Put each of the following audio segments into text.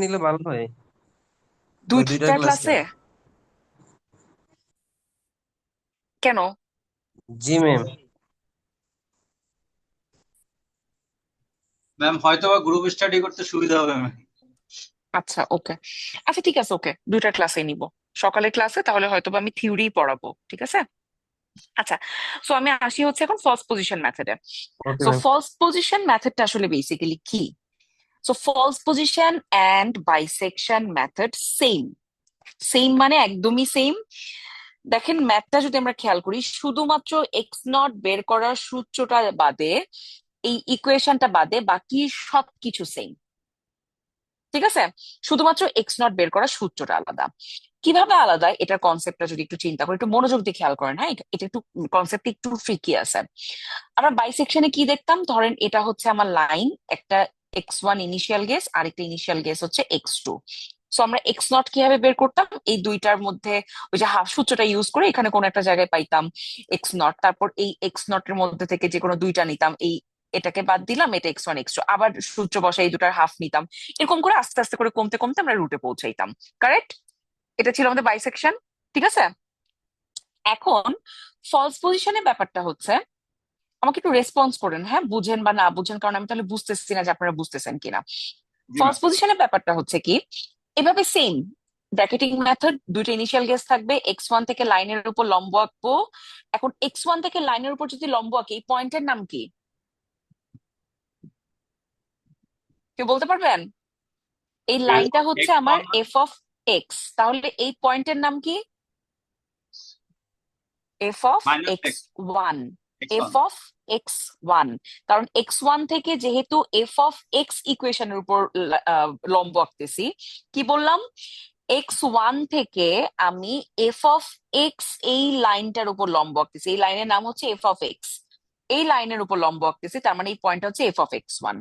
নিলে ভালো হয়। ওই দুইটা দুইটা ক্লাসে। ক্লাসে? কেন? জি ম্যাম। ম্যাম হয়তো বা গ্রুপ স্টাডি করতে সুবিধা হবে ম্যাম। আচ্ছা, ওকে। আচ্ছা, ঠিক আছে, ওকে, দুইটা ক্লাসে নিব। সকালের ক্লাসে তাহলে হয়তো বা আমি থিওরি পড়াবো, ঠিক আছে। আচ্ছা, সো আমি আসি হচ্ছে এখন ফলস পজিশন মেথডে। Okay so ma'am. False position মেথডটা আসলে বেসিক্যালি কি? So false position and bisection method same. Same মানে একদমই সেম। দেখেন, ম্যাথটা যদি আমরা খেয়াল করি, শুধুমাত্র এক্স নট বের করার সূত্রটা বাদে, এই ইকুয়েশনটা বাদে বাকি সবকিছু সেম। ঠিক আছে, শুধুমাত্র এক্স নট বের করার সূত্রটা আলাদা। কিভাবে আলাদা, এটার কনসেপ্টটা যদি একটু চিন্তা করি, একটু মনোযোগ দিয়ে খেয়াল করেন, হ্যাঁ, এটা একটু কনসেপ্ট একটু ট্রিকি আছে। আমরা বাইসেকশনে কি দেখতাম, ধরেন এটা হচ্ছে আমার লাইন, একটা x1 ইনিশিয়াল গেস আর একটা ইনিশিয়াল গেস হচ্ছে x2। সো আমরা এক্স নট কিভাবে বের করতাম, এই দুইটার মধ্যে ওই যে হাফ সূত্রটা ইউজ করে এখানে কোনো একটা জায়গায় পাইতাম এক্স নট, তারপর এই এক্স নট এর মধ্যে থেকে যে কোনো দুইটা নিতাম, এই এটাকে বাদ দিলাম, এটা x1 x2, আবার সূত্র বসাই এই দুটার হাফ নিতাম। এরকম করে আস্তে আস্তে করে কমতে কমতে আমরা রুটে পৌঁছাইতাম। কারেক্ট? এটা ছিল আমাদের বাইসেকশন। ঠিক আছে। এখন ফলস পজিশনের ব্যাপারটা হচ্ছে, আমাকে একটু রেসপন্স করেন, হ্যাঁ, বুঝেন বা না বুঝেন, কারণ আমি তাহলে বুঝতেছি না যে আপনারা বুঝতেছেন কিনা। জি ফলস ম্যাম। পজিশনের ব্যাপারটা হচ্ছে কি, এভাবে সেম ব্র্যাকেটিং মেথড, দুইটা ইনিশিয়াল গেস থাকবে, x1 থেকে লাইনের উপর লম্ব আঁকবো। এখন x1 থেকে লাইনের উপর যদি লম্ব আঁকি, এই পয়েন্টের নাম কি? কেউ বলতে পারবেন? এই লাইনটা হচ্ছে এক্স আমার ওয়ান মানে এফ অফ এক্স, তাহলে এই পয়েন্টের নাম কি? F of minus x x. One. X F one. Of X one. কারণ এক্স ওয়ান থেকে যেহেতু এফ অফ এক্স ইকুয়েশনের উপর লম্ব আঁকতেছি, কি বললাম, এক্স ওয়ান থেকে আমি এফ অফ এক্স এই লাইনটার উপর লম্ব আঁকতেছি, এই লাইনের নাম হচ্ছে এফ অফ এক্স। এই লাইনের উপর লম্ব আঁকতেছি, তার মানে এই পয়েন্টটা হচ্ছে F of X one.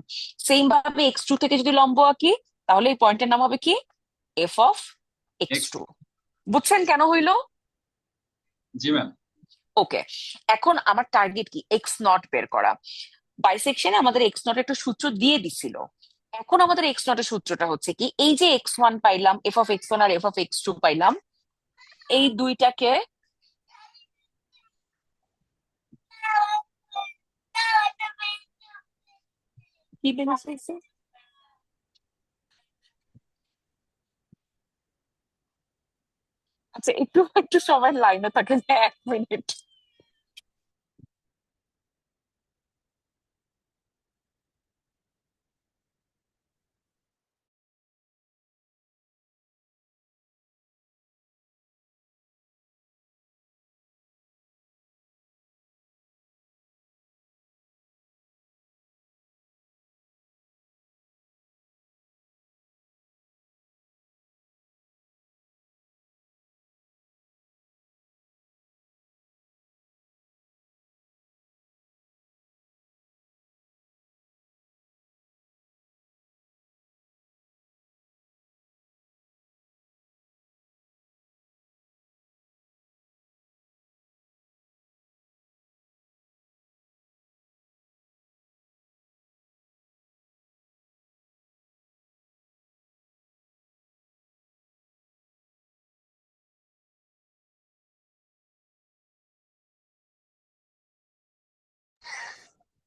Same ভাবে এক্স টু থেকে যদি লম্ব আঁকি, তাহলে এই পয়েন্টের নাম হবে কি? F of X X two. Two. বুঝছেন কেন হইলো? জি ম্যাম। ওকে। এখন আমার টার্গেট কি, এক্স নট বের করা। বাইসেকশনে আমাদের এক্স নট একটা সূত্র দিয়ে দিছিল। এখন আমাদের এক্স নটের সূত্রটা হচ্ছে কি, এই যে এক্স ওয়ান পাইলাম, এফ অফ এক্স ওয়ান আর এফ অফ এক্স টু পাইলাম, এই দুইটাকে কি বেরিয়েছে? আচ্ছা, একটু একটু সবাই লাইনে থাকেন, 1 মিনিট।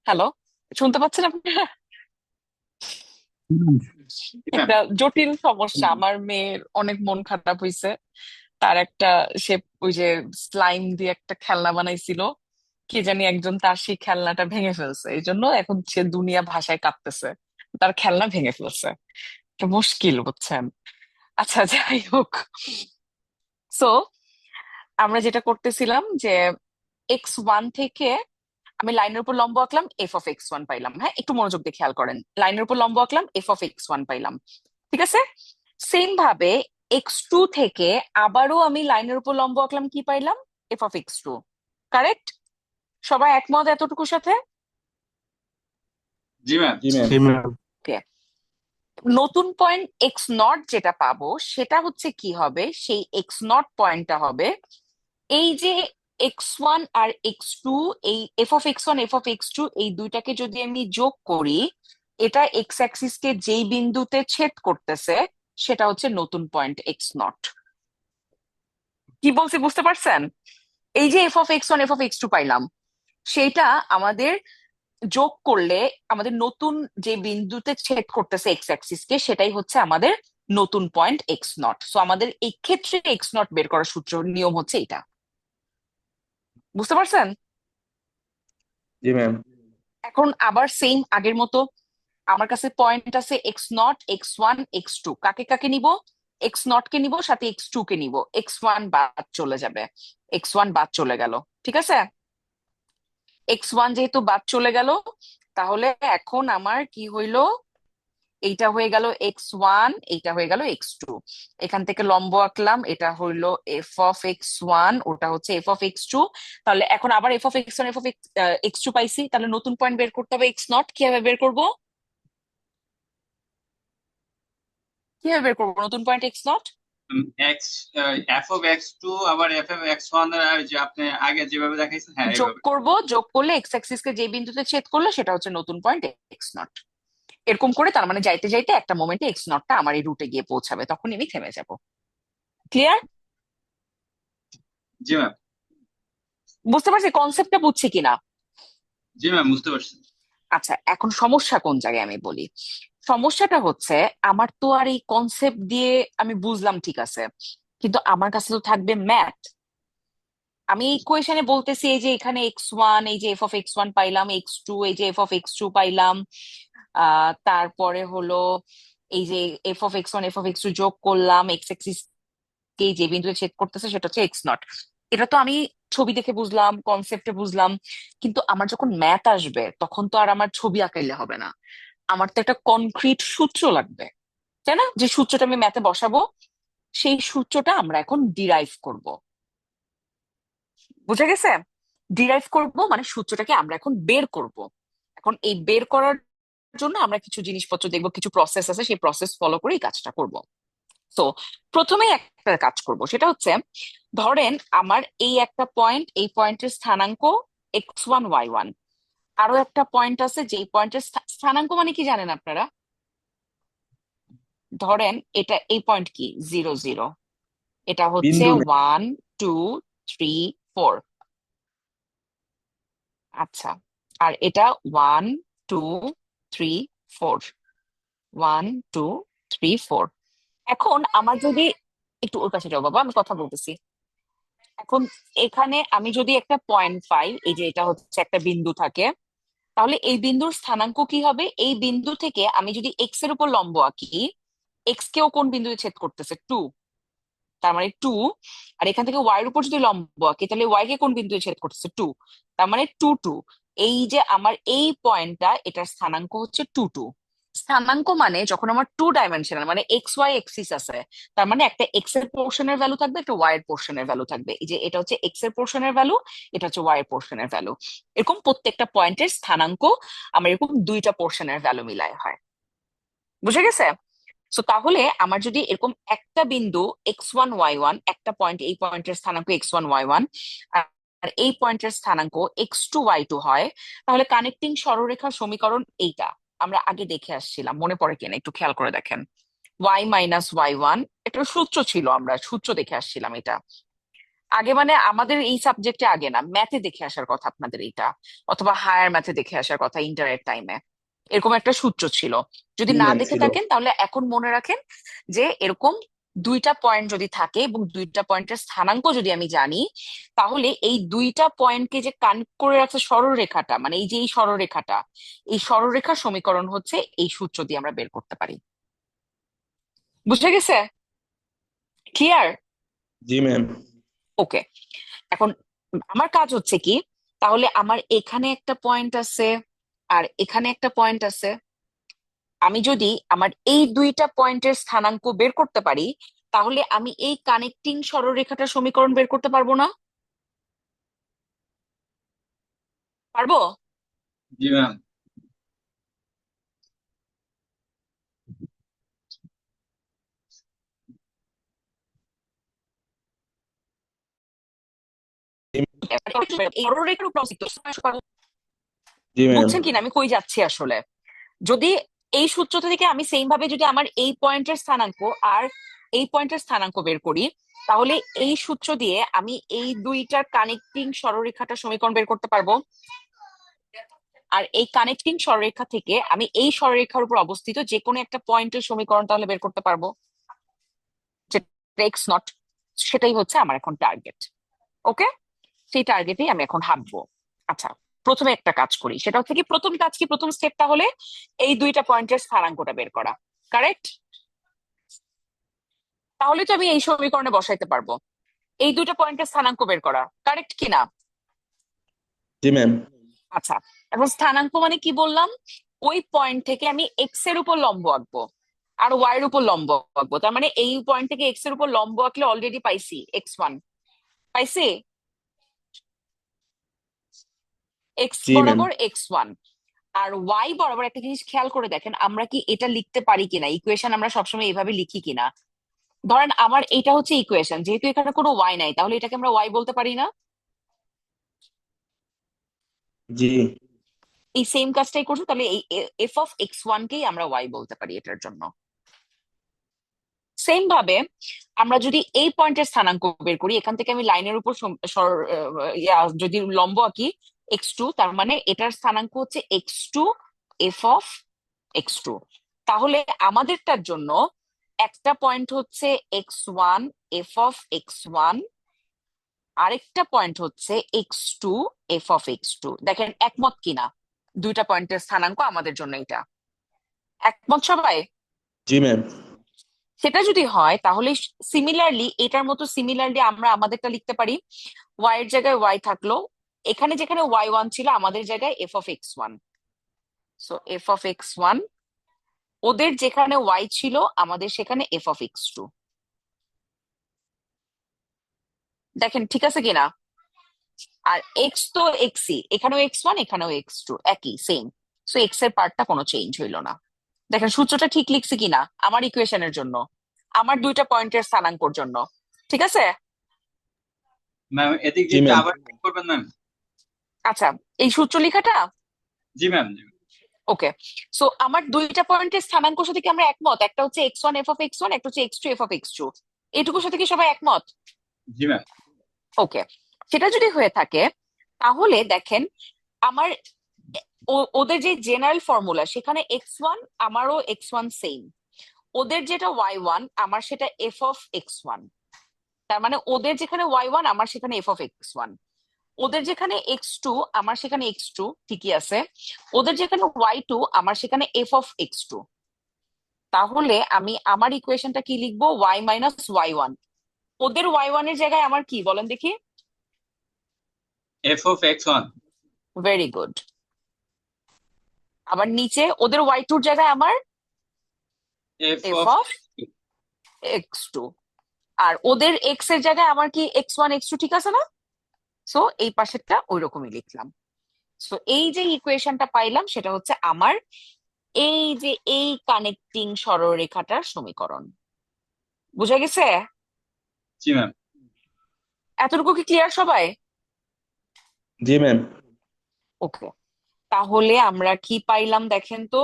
হ্যালো, শুনতে পাচ্ছেন আপনারা? হুম। জি ম্যাম। একটা জটিল সমস্যা, আমার মেয়ের অনেক মন খারাপ হয়েছে। তার একটা, সে ওই যে স্লাইম দিয়ে একটা খেলনা বানাইছিল, কি জানি একজন তার সেই খেলনাটা ভেঙে ফেলছে, এই জন্য এখন সে দুনিয়া ভাষায় কাঁপতেছে। তার খেলনা ভেঙে ফেলছে, একটা মুশকিল, বুঝছেন। আচ্ছা, যাই হোক। সো আমরা যেটা করতেছিলাম যে এক্স ওয়ান থেকে আমি লাইনের উপর লম্ব আঁকলাম, এফ অফ এক্স ওয়ান পাইলাম, হ্যাঁ, একটু মনোযোগ দিয়ে খেয়াল করেন, লাইনের উপর লম্ব আঁকলাম, এফ অফ এক্স ওয়ান পাইলাম। ঠিক আছে। সেম ভাবে এক্স টু থেকে আবারও আমি লাইনের উপর লম্ব আঁকলাম, কি পাইলাম? F of X two. Correct? সবাই একমত এতটুকুর সাথে? জি ম্যাম। জি ম্যাম। জি ম্যাম। Okay. নতুন পয়েন্ট এক্স নট যেটা পাবো, সেটা হচ্ছে কি হবে, সেই এক্স নট পয়েন্টটা হবে এই যে এক্স ওয়ান আর এক্স টু, এই F of X one F of X two, এই দুইটাকে যদি আমি যোগ করি, এটা এক্স অ্যাক্সিস কে যেই বিন্দুতে ছেদ করতেছে, সেটা হচ্ছে নতুন পয়েন্ট এক্স নট। কি বলছি বুঝতে পারছেন? এই যে F of X one F of X two পাইলাম, সেইটা আমাদের যোগ করলে আমাদের নতুন যে বিন্দুতে ছেদ করতেছে এক্স অ্যাক্সিস কে, সেটাই হচ্ছে আমাদের নতুন পয়েন্ট এক্স নট। সো আমাদের এই ক্ষেত্রে এক্স নট বের করার সূত্র নিয়ম হচ্ছে এটা। বুঝতে পারছেন? জি ম্যাম। এখন আবার সেম আগের মতো আমার কাছে পয়েন্ট আছে X naught X one X two. কাকে কাকে নিব? এক্স নট কে নিব, সাথে এক্স টু কে নিব। এক্স ওয়ান বাদ চলে যাবে, এক্স ওয়ান বাদ চলে গেল। ঠিক আছে, এক্স ওয়ান যেহেতু বাদ চলে গেল, তাহলে এখন আমার কি হইলো, এইটা হয়ে গেল এক্স ওয়ান, এইটা হয়ে গেল এক্স টু। এখান থেকে লম্ব আঁকলাম, এটা হইলো এফ অফ এক্স ওয়ান, ওটা হচ্ছে এফ অফ এক্স টু। তাহলে এখন আবার F of X one F of X two পাইছি, তাহলে নতুন পয়েন্ট বের করতে হবে এক্স নট। কিভাবে বের করবো? কিভাবে বের করবো নতুন point X naught? X F of X two আবার এফ অফ এক্স ওয়ান যে আপনি আগে যেভাবে দেখাইছেন, হ্যাঁ যোগ এইভাবে। করব, যোগ করলে এক্স অ্যাক্সিস কে যে বিন্দুতে ছেদ করলো সেটা হচ্ছে নতুন পয়েন্ট এক্স নট। এরকম করে তার মানে যাইতে যাইতে একটা মোমেন্টে এক্স নটটা আমার এই রুটে গিয়ে পৌঁছাবে, তখন আমি থেমে যাব। ক্লিয়ার? জি ম্যাম। বুঝতে পারছি কনসেপ্টটা, বুঝছি কিনা? জি ম্যাম, বুঝতে পারছি। আচ্ছা, এখন সমস্যা কোন জায়গায় আমি বলি। সমস্যাটা হচ্ছে আমার তো আর এই কনসেপ্ট দিয়ে আমি বুঝলাম ঠিক আছে, কিন্তু আমার কাছে তো থাকবে ম্যাথ। আমি এই ইকুয়েশনে বলতেছি এই যে এখানে এক্স ওয়ান, এই যে এফ অফ এক্স ওয়ান পাইলাম, এক্স টু, এই যে এফ অফ এক্স টু পাইলাম, তারপরে হলো এই যে F of X one F of X two যোগ করলাম, এক্স এক্সিস কে যে বিন্দুতে ছেদ করতেছে সেটা হচ্ছে এক্স নট। এটা তো আমি ছবি দেখে বুঝলাম, কনসেপ্টে বুঝলাম, কিন্তু আমার যখন ম্যাথ আসবে তখন তো আর আমার ছবি আঁকাইলে হবে না, আমার তো একটা কনক্রিট সূত্র লাগবে, তাই না? যে সূত্রটা আমি ম্যাথে বসাবো, সেই সূত্রটা আমরা এখন ডিরাইভ করব। বুঝা গেছে? ডিরাইভ করব মানে সূত্রটাকে আমরা এখন বের করব। এখন এই বের করার জন্য আমরা কিছু জিনিসপত্র দেখবো, কিছু প্রসেস আছে, সেই প্রসেস ফলো করে এই কাজটা করব। তো প্রথমে একটা কাজ করব, সেটা হচ্ছে ধরেন আমার এই একটা পয়েন্ট, এই পয়েন্টের স্থানাঙ্ক এক্স ওয়ান ওয়াই ওয়ান। আরো একটা পয়েন্ট আছে যেই পয়েন্টের স্থানাঙ্ক মানে কি জানেন আপনারা? ধরেন এটা এই পয়েন্ট কি, জিরো জিরো, এটা হচ্ছে বিন্দু ma'am. One two three four. আচ্ছা, আর এটা one two three four, one two three four. এখন আমার যদি একটু ওর কাছে যাও বাবা, আমি কথা বলতেছি। এখন এখানে আমি যদি একটা পয়েন্ট পাই, এই যে এটা হচ্ছে একটা বিন্দু থাকে, তাহলে এই বিন্দুর স্থানাঙ্ক কি হবে? এই বিন্দু থেকে আমি যদি এক্স এর উপর লম্ব আঁকি, এক্স কেও কোন বিন্দুতে ছেদ করতেছে? টু, তার মানে টু। আর এখান থেকে ওয়াই এর উপর যদি লম্ব আঁকি, তাহলে ওয়াই কে কোন বিন্দুতে ছেদ করতেছে? টু, তার মানে টু টু। এই যে আমার এই পয়েন্টটা, এটার স্থানাঙ্ক হচ্ছে টু টু। স্থানাঙ্ক মানে যখন আমার টু ডাইমেনশনাল, মানে এক্স ওয়াই এক্সিস আছে, তার মানে একটা এক্স এর পোর্শনের ভ্যালু থাকবে, একটা ওয়াই এর পোর্শনের ভ্যালু থাকবে। এই যে এটা হচ্ছে এক্স এর পোর্শনের ভ্যালু, এটা হচ্ছে ওয়াই এর পোর্শনের ভ্যালু। এরকম প্রত্যেকটা পয়েন্টের স্থানাঙ্ক আমার এরকম দুইটা পোর্শনের ভ্যালু মিলায় হয়। বুঝে গেছে? সো তাহলে আমার যদি এরকম একটা বিন্দু এক্স ওয়ান ওয়াই ওয়ান, একটা পয়েন্ট, এই পয়েন্টের স্থানাঙ্ক এক্স ওয়ান ওয়াই ওয়ান, আর এই পয়েন্টের স্থানাঙ্ক এক্স টু ওয়াই টু হয়, তাহলে কানেক্টিং সরলরেখার সমীকরণ এইটা আমরা আগে দেখে আসছিলাম, মনে পড়ে কিনা একটু খেয়াল করে দেখেন। ওয়াই মাইনাস ওয়াই ওয়ান, একটা সূত্র ছিল, আমরা সূত্র দেখে আসছিলাম এটা আগে, মানে আমাদের এই সাবজেক্টে আগে না, ম্যাথে দেখে আসার কথা আপনাদের এইটা, অথবা হায়ার ম্যাথে দেখে আসার কথা ইন্টারের টাইমে। এরকম একটা সূত্র ছিল, যদি জি না ম্যাম দেখে ছিল। থাকেন তাহলে এখন মনে রাখেন যে এরকম দুইটা পয়েন্ট যদি থাকে এবং দুইটা পয়েন্টের স্থানাঙ্ক যদি আমি জানি, তাহলে এই দুইটা পয়েন্টকে যে কানেক্ট করে রাখছে সরলরেখাটা, মানে এই যে এই সরলরেখাটা, এই সরলরেখার সমীকরণ হচ্ছে এই সূত্র দিয়ে আমরা বের করতে পারি। বুঝে গেছে? ক্লিয়ার? জি ম্যাম। ওকে, এখন আমার কাজ হচ্ছে কি, তাহলে আমার এখানে একটা পয়েন্ট আছে আর এখানে একটা পয়েন্ট আছে, আমি যদি আমার এই দুইটা পয়েন্টের স্থানাঙ্ক বের করতে পারি, তাহলে আমি এই কানেক্টিং সরলরেখাটার সমীকরণ বের করতে পারবো না? পারবো? জি ম্যাম। এই সরলরেখার উপর অস্তিত্ব। জি ম্যাম। বুঝছেন কিনা আমি কই যাচ্ছি আসলে? যদি এই সূত্র থেকে আমি সেম ভাবে যদি আমার এই পয়েন্টের স্থানাঙ্ক আর এই পয়েন্টের স্থানাঙ্ক বের করি, তাহলে এই সূত্র দিয়ে আমি এই দুইটার কানেক্টিং সরলরেখাটা সমীকরণ বের করতে পারবো। আর এই কানেক্টিং সরলরেখা থেকে আমি এই সরলরেখার উপর অবস্থিত যে কোনো একটা পয়েন্টের সমীকরণ তাহলে বের করতে পারবো, যেটা এক্স নট। সেটাই হচ্ছে আমার এখন টার্গেট। ওকে, সেই টার্গেটেই আমি এখন হাঁটবো। আচ্ছা, প্রথমে একটা কাজ করি, সেটা হচ্ছে কি, প্রথম কাজ কি, প্রথম স্টেপটা হলে এই দুইটা পয়েন্টের স্থানাঙ্কটা বের করা। কারেক্ট? তাহলে তো আমি এই সমীকরণে বসাইতে পারবো। এই দুইটা পয়েন্টের স্থানাঙ্ক বের করা, কারেক্ট কিনা? জি ম্যাম। আচ্ছা, এখন স্থানাঙ্ক মানে কি বললাম? ওই পয়েন্ট থেকে আমি এক্স এর উপর লম্ব আঁকবো আর ওয়াই এর উপর লম্ব আঁকবো। তার মানে এই পয়েন্ট থেকে এক্স এর উপর লম্ব আঁকলে অলরেডি পাইছি x1, পাইছি এক্স জি ম্যাম। বরাবর x1। আর ওয়াই বরাবর একটা জিনিস খেয়াল করে দেখেন, আমরা কি এটা লিখতে পারি কিনা, ইকুয়েশন আমরা সবসময় এইভাবে লিখি কিনা। ধরেন আমার এটা হচ্ছে ইকুয়েশন, যেহেতু এখানে কোনো ওয়াই নাই, তাহলে এটাকে আমরা ওয়াই বলতে পারি না? জি। এই সেম কাজটাই করছো, তাহলে এই এফ অফ x1 কেই আমরা ওয়াই বলতে পারি এটার জন্য। সেম ভাবে আমরা যদি এই পয়েন্টের স্থানাঙ্ক বের করি, এখান থেকে আমি লাইনের উপর যদি লম্ব আঁকি x2, তার মানে এটার স্থানাঙ্ক হচ্ছে x2 এফ অফ x2। তাহলে আমাদেরটার জন্য একটা পয়েন্ট হচ্ছে x1 এফ অফ x1, আরেকটা পয়েন্ট হচ্ছে x2 এফ অফ x2। দেখেন একমত কিনা, দুইটা পয়েন্টের স্থানাঙ্ক আমাদের জন্য এটা একমত সবাই? জি ম্যাম। সেটা যদি হয় তাহলে সিমিলারলি, এটার মতো সিমিলারলি আমরা আমাদেরটা লিখতে পারি। ওয়াই এর জায়গায় ওয়াই থাকলো, এখানে যেখানে y1 ছিল আমাদের জায়গায় F of x1। So F of x1, ওদের যেখানে ওয়াই ছিল আমাদের সেখানে এফ অফ x2। দেখেন ঠিক আছে কিনা? আর এক্স তো এক্সই, এখানেও x1 এখানেও x2, একই সেম। সো এক্স এর পার্টটা কোনো চেঞ্জ হইলো না। দেখেন সূত্রটা ঠিক লিখছি কিনা আমার ইকুয়েশনের জন্য, আমার দুইটা পয়েন্টের স্থানাঙ্কর জন্য। ঠিক আছে? ম্যাম এদিক জি দিয়ে একটু ম্যাম। আবার check করবেন ম্যাম। আচ্ছা, এই সূত্র লেখাটা জি ম্যাম। ওকে। সো আমার দুইটা পয়েন্টের স্থানাঙ্ক সাথে কি আমরা একমত? একটা হচ্ছে x1 এফ অফ x1, একটা হচ্ছে x2 এফ অফ x2। এটুকুর সাথে কি সবাই একমত? জি ম্যাম। ওকে, সেটা যদি হয়ে থাকে তাহলে দেখেন আমার ওদের যে জেনারেল ফর্মুলা, সেখানে x1 আমারও x1 সেম, ওদের যেটা y1 আমার সেটা এফ অফ x1। তার মানে ওদের যেখানে y1 আমার সেখানে এফ অফ x1, ওদের যেখানে x2 আমার সেখানে x2 ঠিকই আছে, ওদের যেখানে y2 আমার সেখানে এফ অফ x2। তাহলে আমি আমার ইকুয়েশনটা কি লিখবো? y minus y1। ওদের y1 এর জায়গায় আমার কি বলেন দেখি? F of x1। Very good. আবার নিচে ওদের y2 এর জায়গায় আমার F F of of x2। আর ওদের x এর জায়গায় আমার কি x1 x2, ঠিক আছে না? সো এই পাশেরটা ওই রকমই লিখলাম। সো এই যে ইকুয়েশনটা পাইলাম সেটা হচ্ছে আমার এই যে এই কানেক্টিং সরলরেখাটার সমীকরণ। বুঝা গেছে? জি ম্যাম। এতটুকু কি ক্লিয়ার সবাই? জি ম্যাম। ওকে, তাহলে আমরা কি পাইলাম দেখেন তো।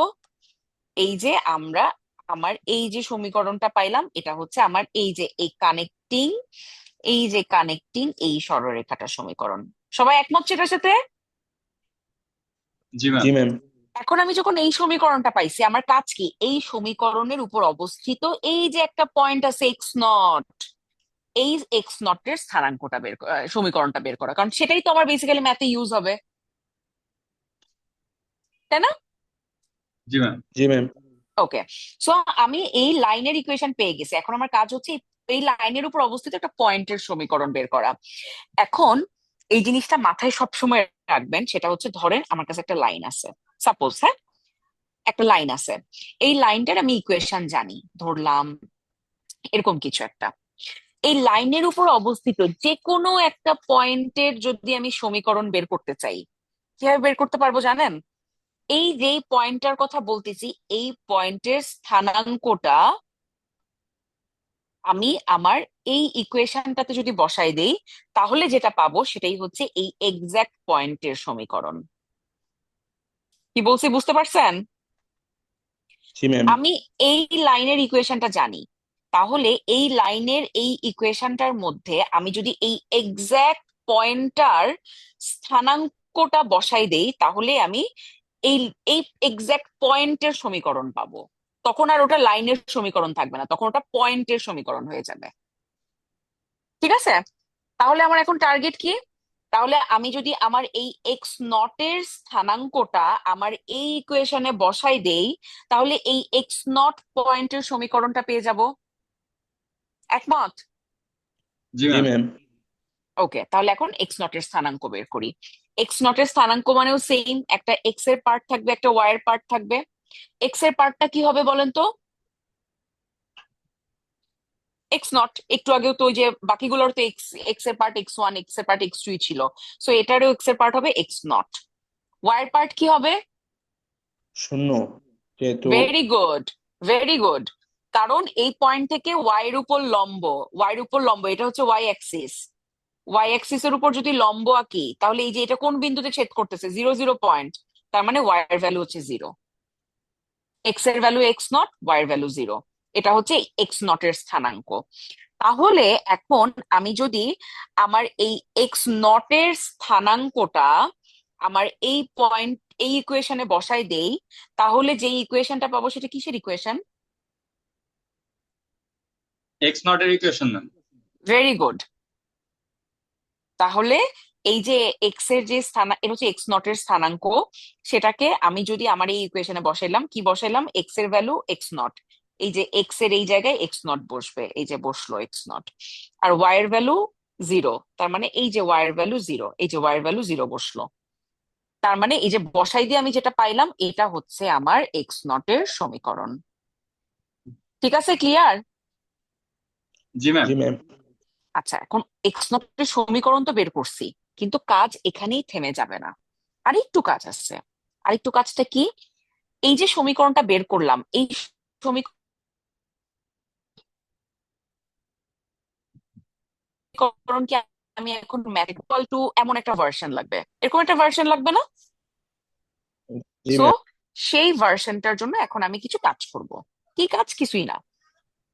এই যে আমরা আমার এই যে সমীকরণটা পাইলাম, এটা হচ্ছে আমার এই যে কানেক্টিং এই সরলরেখাটার সমীকরণ। সবাই একমত সেটার সাথে? জি ম্যাম। জি ম্যাম। এখন আমি যখন এই সমীকরণটা পাইছি, আমার কাজ কি? এই সমীকরণের উপর অবস্থিত এই যে একটা পয়েন্ট আছে x0, এই x0 এর স্থানাঙ্কটা সমীকরণটা বের করা, কারণ সেটাই তো আমার বেসিক্যালি ম্যাথে ইউজ হবে, তাই না? জি ম্যাম। জি ম্যাম। ওকে, সো আমি এই লাইনের ইকুয়েশন পেয়ে গেছি। এখন আমার কাজ হচ্ছে এই লাইনের উপর অবস্থিত একটা পয়েন্টের সমীকরণ বের করা। এখন এই জিনিসটা মাথায় সবসময় রাখবেন, সেটা হচ্ছে ধরেন আমার কাছে একটা লাইন আছে, সাপোজ, হ্যাঁ, একটা লাইন আছে, এই লাইনটার আমি ইকুয়েশন জানি, ধরলাম এরকম কিছু একটা। এই লাইনের উপর অবস্থিত যে কোনো একটা পয়েন্টের যদি আমি সমীকরণ বের করতে চাই, কিভাবে বের করতে পারবো জানেন? এই যে পয়েন্টটার কথা বলতেছি, এই পয়েন্টের স্থানাঙ্কটা আমি আমার এই ইকুয়েশনটাতে যদি বসাই দেই, তাহলে যেটা পাবো সেটাই হচ্ছে এই এক্সাক্ট পয়েন্টের সমীকরণ। কি বলছি বুঝতে পারছেন? জি ম্যাম। আমি এই লাইনের ইকুয়েশনটা জানি, তাহলে এই লাইনের এই ইকুয়েশনটার মধ্যে আমি যদি এই এক্সাক্ট পয়েন্টটার স্থানাঙ্কটা বসাই দেই, তাহলে আমি এই এই এক্সাক্ট পয়েন্টের সমীকরণ পাবো। তখন আর ওটা লাইনের সমীকরণ থাকবে না, তখন ওটা পয়েন্টের সমীকরণ হয়ে যাবে। ঠিক আছে? তাহলে আমার এখন টার্গেট কি? তাহলে আমি যদি আমার এই এক্স নটের স্থানাঙ্কটা আমার এই ইকুয়েশনে বসাই দেই, তাহলে এই এক্স নট পয়েন্টের সমীকরণটা পেয়ে যাব। একমত? জি জি ম্যাম। ম্যাম। ওকে, তাহলে এখন এক্স নটের স্থানাঙ্ক বের করি। এক্স নটের স্থানাঙ্ক মানেও সেম, একটা এক্স এর পার্ট থাকবে, একটা ওয়াই এর পার্ট থাকবে। এক্স এর পার্টটা কি হবে বলেন তো? X not. একটু আগেও তো ওই যে বাকিগুলোর তো এক্স, এক্স এর পার্ট এক্স ওয়ান, এক্স এর পার্ট এক্স টুই ছিল, সো এটারও এক্স এর পার্ট হবে এক্স নট। ওয়াই এর পার্ট কি হবে? শূন্য, যেহেতু ভেরি গুড, ভেরি গুড। কারণ এই পয়েন্ট থেকে ওয়াই এর উপর লম্ব, ওয়াই এর উপর লম্ব, এটা হচ্ছে ওয়াই অ্যাক্সিস। ওয়াই অ্যাক্সিস এর উপর যদি লম্ব আঁকি, তাহলে এই যে এটা কোন বিন্দুতে ছেদ করতেছে? 0 0 পয়েন্ট। তার মানে ওয়াই এর ভ্যালু হচ্ছে 0, এক্স এর ভ্যালু এক্স নট, ওয়াই এর ভ্যালু 0। এটা হচ্ছে এক্স নট এর স্থানাঙ্ক। তাহলে এখন আমি যদি আমার এই এক্স নট এর স্থানাঙ্কটা আমার এই পয়েন্ট, এই ইকুয়েশনে বসাই দেই, তাহলে যে ইকুয়েশনটা পাবো সেটা কিসের ইকুয়েশন? এক্স নট এর ইকুয়েশন ম্যাম। Very good. তাহলে এই যে এক্স এর যে স্থান, এটা হচ্ছে এক্স নট এর স্থানাঙ্ক, সেটাকে আমি যদি আমার এই ইকুয়েশনে বসাইলাম, কি বসাইলাম? এক্স এর ভ্যালু এক্স নট, এই যে এক্স এর এই জায়গায় এক্স নট বসবে, এই যে বসলো এক্স নট। আর ওয়াই এর ভ্যালু 0, তার মানে এই যে ওয়াই এর ভ্যালু 0, এই যে ওয়াই এর ভ্যালু 0 বসলো। তার মানে এই যে বসাই দিয়ে আমি যেটা পাইলাম, এটা হচ্ছে আমার এক্স নট এর সমীকরণ। ঠিক আছে? ক্লিয়ার? জি ম্যাম। জি ম্যাম। আচ্ছা, এখন এক্স নট এর সমীকরণ তো বের করছি, কিন্তু কাজ এখানেই থেমে যাবে না, আরেকটু কাজ আছে। আরেকটু কাজটা কি? এই যে সমীকরণটা বের করলাম, এই সমীকরণকে আমি এখন ম্যাথ ইকুয়াল টু এমন একটা ভার্সন লাগবে, এরকম একটা ভার্সন লাগবে না? জি সো ম্যাম। সেই ভার্সনটার জন্য এখন আমি কিছু কাজ করব। কি কাজ? কিছুই না,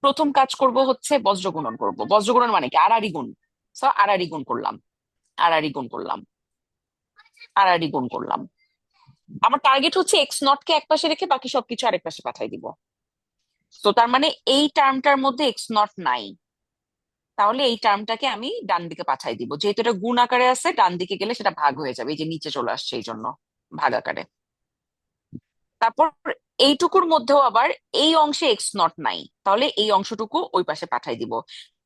প্রথম কাজ করব হচ্ছে বজ্রগুণন করব। বজ্রগুণন মানে কি? আড়াআড়ি গুণ। সো আড়াআড়ি গুণ করলাম, আড়াআড়ি গুণ করলাম, আড়াআড়ি গুণ করলাম। আমার টার্গেট হচ্ছে এক্স নট কে একপাশে রেখে বাকি সবকিছু আরেক পাশে পাঠাই দিব। তো তার মানে এই টার্মটার মধ্যে এক্স নট নাই, তাহলে এই টার্মটাকে আমি ডান দিকে পাঠাই দিব। যেহেতু এটা গুণ আকারে আছে, ডান দিকে গেলে সেটা ভাগ হয়ে যাবে, এই যে নিচে চলে আসছে এই জন্য ভাগ আকারে। তারপর এইটুকুর মধ্যেও আবার এই অংশে এক্স নট নাই, তাহলে এই অংশটুকু ওই পাশে পাঠাই দিব।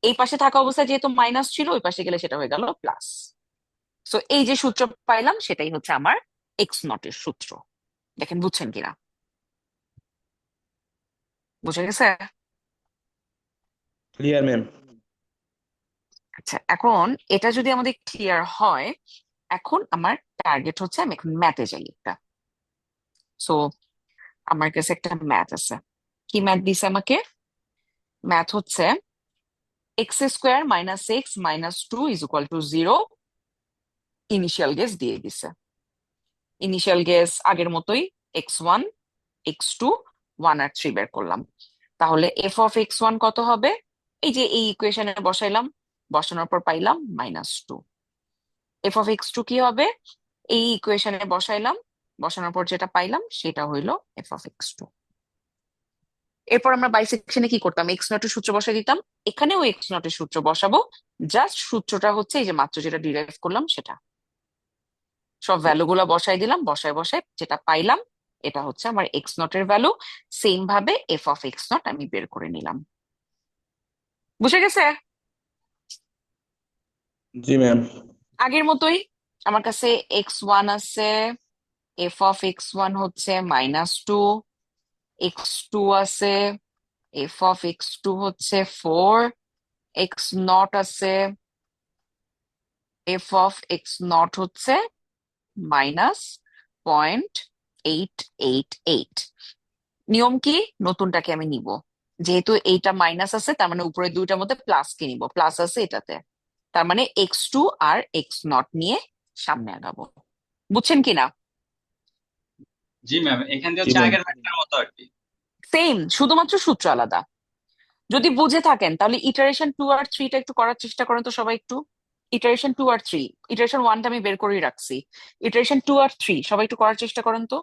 এই পাশে থাকা অবস্থায় যেহেতু মাইনাস ছিল, ওই পাশে গেলে সেটা হয়ে গেল প্লাস। সো এই যে সূত্র পাইলাম, সেটাই হচ্ছে আমার এক্স নট এর সূত্র। দেখেন বুঝছেন কিনা? বুঝে গেছে? Clear ma'am. আচ্ছা, এখন এটা যদি আমাদের ক্লিয়ার হয়, এখন আমার টার্গেট হচ্ছে আমি এখন ম্যাথে যাই একটা। সো আমার কাছে একটা ম্যাথ আছে। কি ম্যাথ দিছে আমাকে? ম্যাথ হচ্ছে x square minus x minus two is equal to 0। Initial guess দিয়ে দিছে। ইনিশিয়াল গেস আগের মতোই, x1, x2, 1 আর 3 বের করলাম। তাহলে এফ অফ x1 কত হবে? এই যে এই ইকুয়েশনে বসাইলাম, বসানোর পর পাইলাম -2। এফ অফ x2 কি হবে? এই ইকুয়েশনে বসাইলাম, বসানোর পর যেটা পাইলাম সেটা হইলো এফ অফ x2। এরপর আমরা বাইসেকশনে কি করতাম? এক্স নটের সূত্র বসাই দিতাম, এখানেও এক্স নটের সূত্র বসাবো। জাস্ট সূত্রটা হচ্ছে এই যে মাত্র যেটা ডিরাইভ করলাম সেটা, সব ভ্যালু গুলা বসাই দিলাম, বসায় বসায় যেটা পাইলাম এটা হচ্ছে আমার এক্স নটের ভ্যালু। সেম ভাবে এফ অফ এক্স নট আমি বের করে নিলাম। বুঝে গেছে? জি ম্যাম। আগের মতোই আমার কাছে x1 আছে, এফ অফ x1 হচ্ছে -2, x2 আছে, এফ অফ x2 হচ্ছে 4, এক্স নট আছে, এফ অফ এক্স নট হচ্ছে -0.888। নিয়ম কি? নতুনটাকে আমি নিব, যেহেতু এইটা মাইনাস আছে তার মানে উপরে দুইটার মধ্যে প্লাস কে নিব, প্লাস আছে এটাতে, তার মানে x2 আর এক্স নট নিয়ে সামনে আগাবো। বুঝছেন কিনা? জি ম্যাম, এখান দিয়ে জি হচ্ছে ম্যাম। আগের ম্যাথটার মতো আর কি। সেম, শুধুমাত্র সূত্র আলাদা। যদি বুঝে থাকেন তাহলে ইটারেশন 2 আর 3টা একটু করার চেষ্টা করেন তো সবাই একটু। ইটারেশন 2 আর 3, ইটারেশন 1টা আমি বের করেই রাখছি। ইটারেশন 2 আর 3 সবাই একটু করার চেষ্টা করেন তো।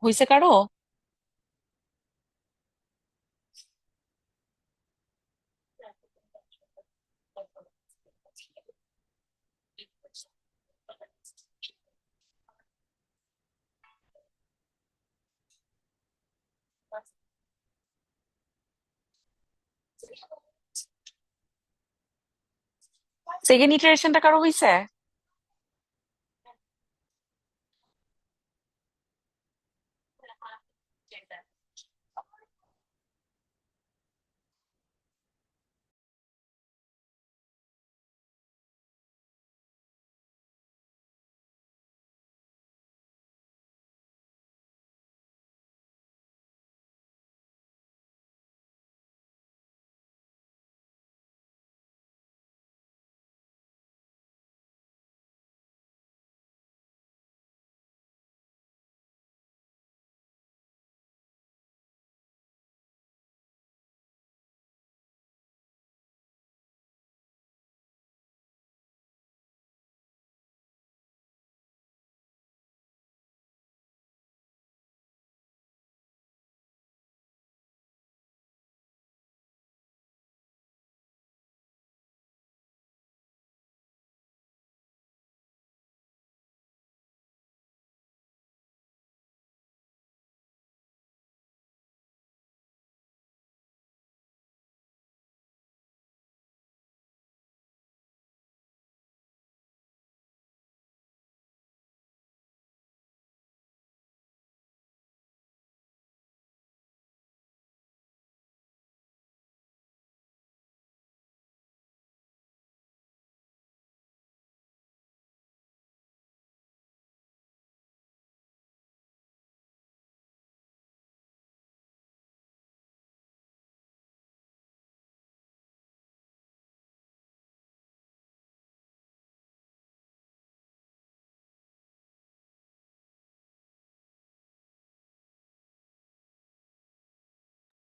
হয়েছে কারো? সেকেন্ড ইটারেশনটা কারো হয়েছে?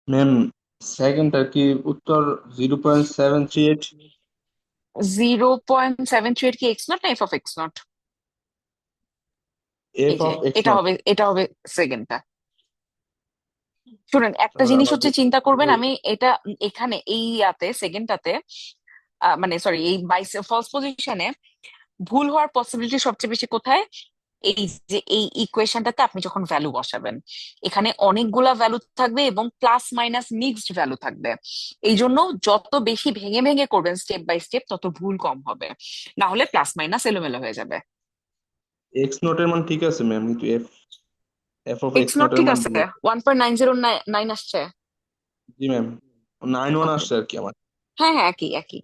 ম্যাম সেকেন্ডটা কি উত্তর 0.738? 0.738 কি এক্স নট না F of x not? F এই যে অফ এক্স এটা নট। হবে, এটা হবে সেকেন্ডটা। শুনেন, একটা তাহলে জিনিস আমাদের হচ্ছে চিন্তা করবেন, আমি এটা এখানে এই ইয়াতে সেকেন্ডটাতে মানে সরি এই বাই ফলস পজিশনে ভুল হওয়ার পসিবিলিটি সবচেয়ে বেশি কোথায়? এই যে এই ইকুয়েশনটাতে আপনি যখন ভ্যালু বসাবেন, এখানে অনেকগুলা ভ্যালু থাকবে এবং প্লাস মাইনাস মিক্সড ভ্যালু থাকবে। এই জন্য যত বেশি ভেঙে ভেঙে করবেন স্টেপ বাই স্টেপ, তত ভুল কম হবে, না হলে প্লাস মাইনাস এলোমেলো হয়ে যাবে। এক্স নটের মান ঠিক আছে ম্যাম, কিন্তু F F of X X not নটের ঠিক মান আছে, ভুল। 1.9099 আসছে। জি ম্যাম, 9-1 ওকে, আসছে আর কি আমার। হ্যাঁ হ্যাঁ, একই একই।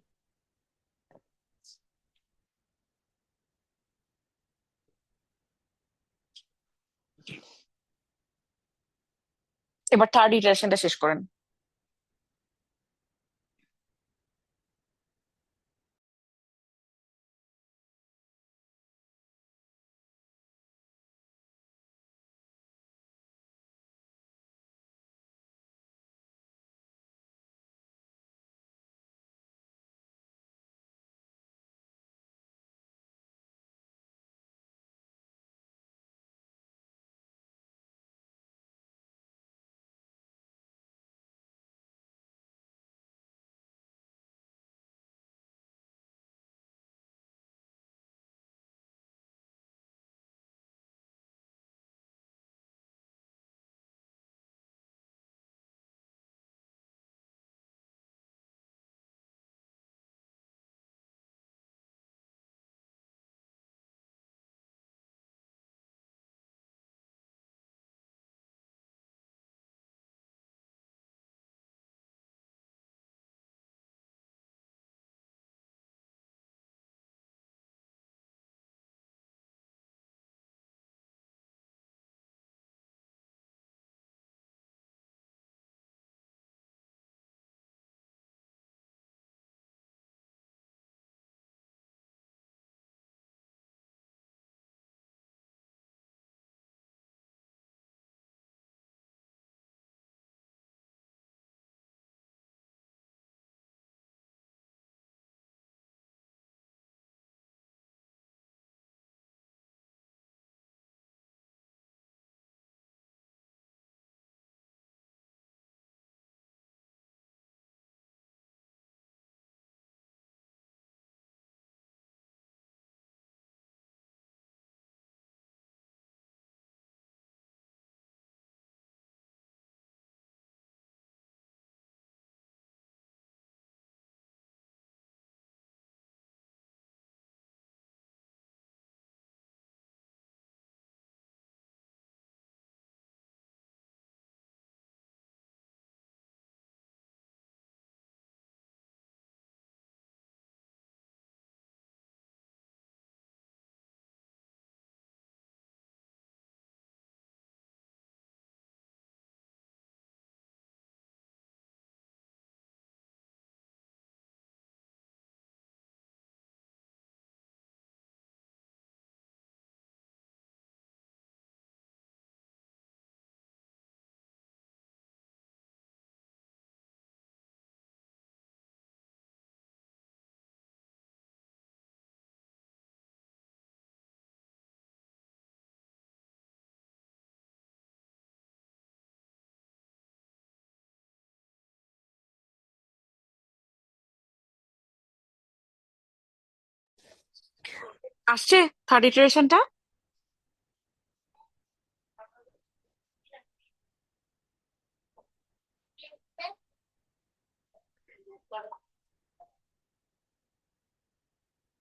এবার থার্ড ইটারেশনটা শেষ করেন। আসছে থার্ড ইটারেশনটা?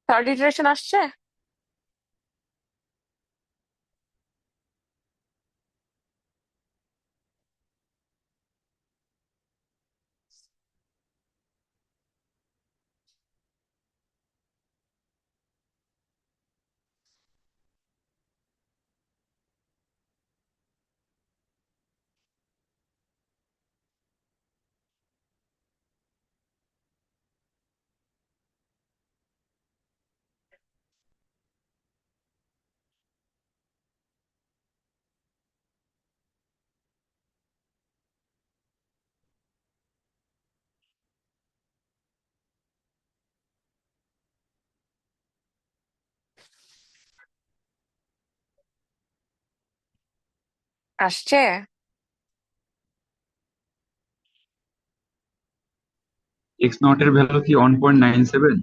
থার্ড ইটারেশন আসছে? আসছে? এক্স নটের ভ্যালু কি 1.97?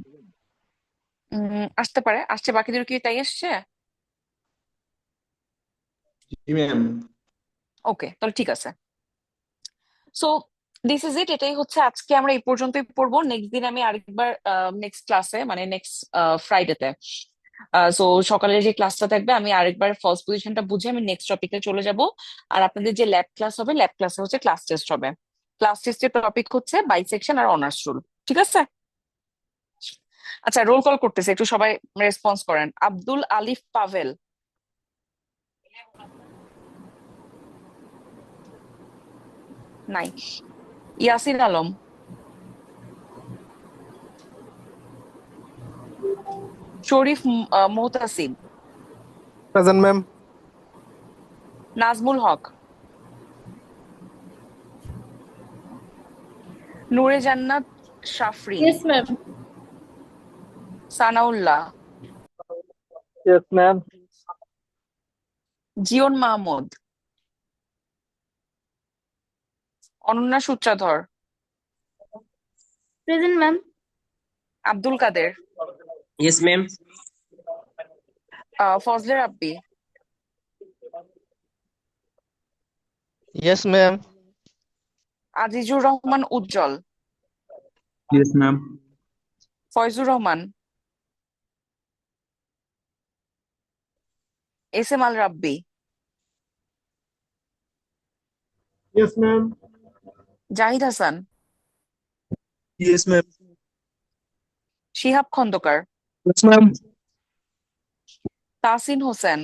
আসতে পারে, আসছে। বাকিদের কি তাই আসছে? জি ম্যাম। ওকে, তাহলে ঠিক আছে। So this is it. এটাই হচ্ছে আজকে আমরা এই পর্যন্তই পড়বো। নেক্সট দিন আমি আরেকবার নেক্সট ক্লাসে মানে নেক্সট ফ্রাইডেতে সো সকালের যে ক্লাসটা থাকবে আমি আরেকবার ফলস পজিশনটা বুঝে আমি নেক্সট টপিকে চলে যাব। আর আপনাদের যে ল্যাব ক্লাস হবে, ল্যাব ক্লাসে হচ্ছে ক্লাস টেস্ট হবে। ক্লাস টেস্টের টপিক হচ্ছে বাইসেকশন আর অনার্স রুল। ঠিক আছে? আচ্ছা, রোল কল করতেছে, একটু সবাই রেসপন্স করেন। আব্দুল আলিফ পাভেল, নাই। Yasin Alam, Sharif Mohtasib, present ma'am. Nazmul Haque, Nure Jannat Shafrin, Yes, ma'am. Sanaullah, yes ma'am. Jion Mahmud, Ananya Sutradhar, Present, ma'am. Abdul Kader, Yes, ma'am. Fazle Rabbi, yes ma'am. Azizur Rahman Ujjal, yes ma'am. Foyzur Rahman, S M Al Rabbi, yes ma'am. Zahid Hasan, yes ma'am. Shihab Khandakar, yes ma'am. Tasin Hossain,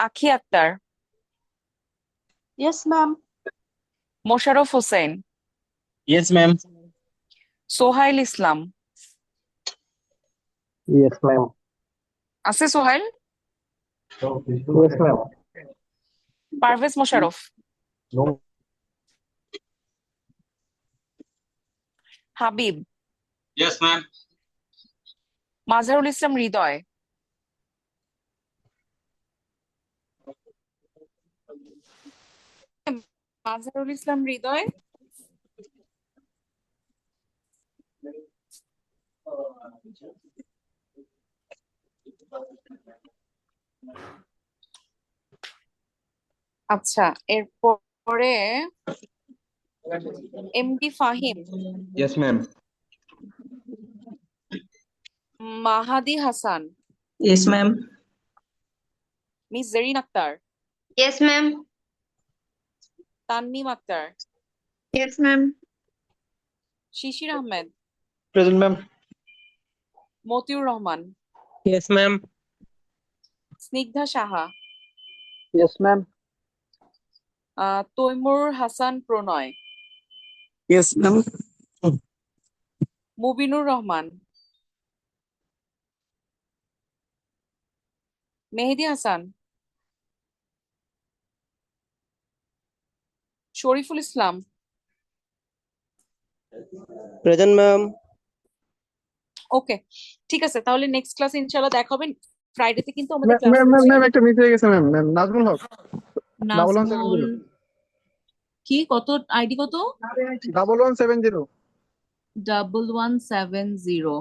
Akhi Akter, Yes, ma'am. Mosharraf Hossain, Yes, ma'am. Sohail Islam. Yes ma'am. আছে Sohail? Yes ma'am. Parvez Mosharraf, Habib, Yes, ma'am. Mazharul Islam Hridoy, Mazharul Islam Hridoy, আচ্ছা। এরপরে MD Fahim, yes ma'am. Mahadi Hasan, Yes, ma'am. Miss Jerin Akter, Yes, ma'am. Tanmim Akter, Yes, ma'am. Shishir Ahmed, present ma'am. Motiur Rahman, Yes, ma'am. Snigdha Saha, yes ma'am. Taimur Hasan Pronoy, yes ma'am. Mubinur Rahman, Mehedi Hasan, Shariful Islam. Present, ma'am. Okay, ঠিক আছে। তাহলে next ক্লাসে ইনশাআল্লাহ দেখা হবে। ফ্রাইডেতে কিন্তু আমাদের ক্লাস ম্যাম ম্যাম হচ্ছে ম্যাম একটা মিস হয়ে গেছে ম্যাম। ম্যাম নাজমুল হক। নাজমুল 1170। কি কত আইডি কত? 1170। 1170।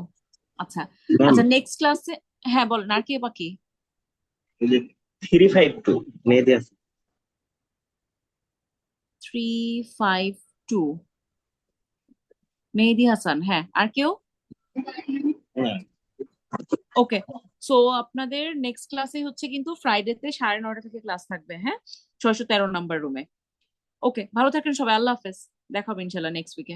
আচ্ছা Ma'am. আচ্ছা, নেক্সট ক্লাসে হ্যাঁ বলেন আর কে বাকি? 352. Mehdi Hasan. 352 মেহেদী হাসান। হ্যাঁ, আর কেউ? ওকে, সো আপনাদের নেক্সট ক্লাসে হচ্ছে কিন্তু ফ্রাইডেতে 9:30 থেকে ক্লাস থাকবে। হ্যাঁ, 613 নাম্বার রুমে। ওকে, ভালো থাকেন সবাই। আল্লাহ হাফেজ। দেখা হবে ইনশাল্লাহ নেক্সট উইকে।